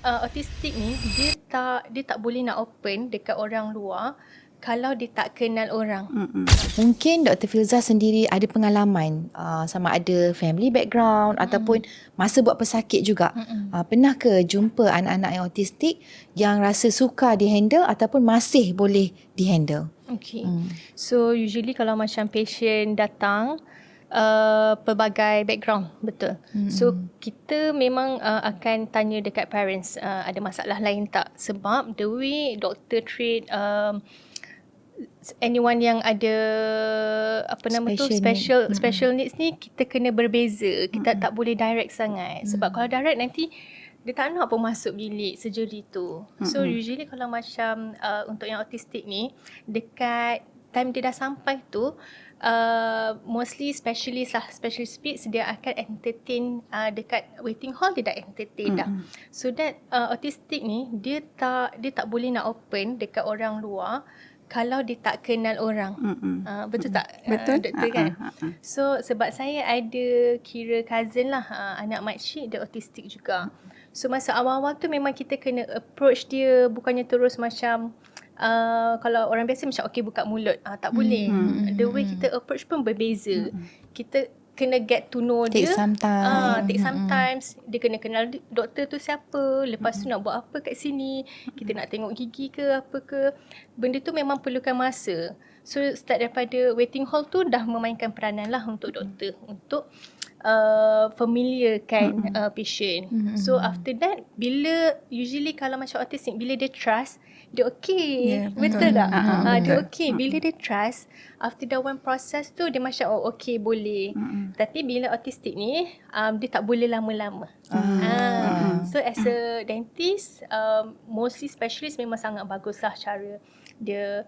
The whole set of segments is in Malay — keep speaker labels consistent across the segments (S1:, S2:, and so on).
S1: Autistik ni dia tak boleh nak open dekat orang luar kalau dia tak kenal orang.
S2: Mungkin Dr. Filzah sendiri ada pengalaman sama ada family background ataupun masa buat pesakit juga. Pernah ke jumpa anak-anak yang autistik yang rasa sukar dihandle ataupun masih boleh dihandle?
S1: Okay. So usually kalau macam patient datang pelbagai background, betul. So kita memang akan tanya dekat parents ada masalah lain tak, sebab the way doktor treat anyone yang ada special needs ni, kita kena berbeza. Kita tak boleh direct sangat. Sebab kalau direct nanti dia tak nak pun masuk bilik surgery tu. So usually kalau macam untuk yang autistik ni, dekat time dia dah sampai tu, mostly specialist speech dia akan entertain dekat waiting hall, dia dah entertain dah. So that autistik ni dia tak boleh nak open dekat orang luar kalau dia tak kenal orang. Betul tak?
S3: Betul.
S1: Doktor kan? So sebab saya ada kira cousin lah, anak makcik dia autistik juga. So masa awal-awal tu memang kita kena approach dia, bukannya terus macam kalau orang biasa macam okay buka mulut, tak boleh. The way kita approach pun berbeza. Kita kena get to know
S2: Take
S1: dia.
S2: some time.
S1: Take some times. Dia kena kenal doktor tu siapa. Lepas tu nak buat apa kat sini. Kita nak tengok gigi ke apa ke. Benda tu memang perlukan masa. So start daripada waiting hall tu dah memainkan peranan lah untuk doktor. Untuk familiarkan patient. So after that, usually kalau macam autistic, bila dia trust, dia okay. Betul tak? Dia okay. Bila dia trust, after that one process tu, dia macam okay boleh. Tapi bila autistic ni, dia tak boleh lama-lama. So as a dentist, mostly specialist memang sangat bagus lah cara dia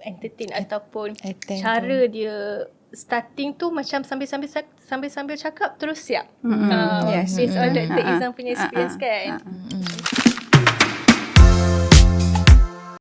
S1: entertain ataupun cara dia starting tu macam sambil cakap terus siap. Based on Dr. Izam punya experience kan.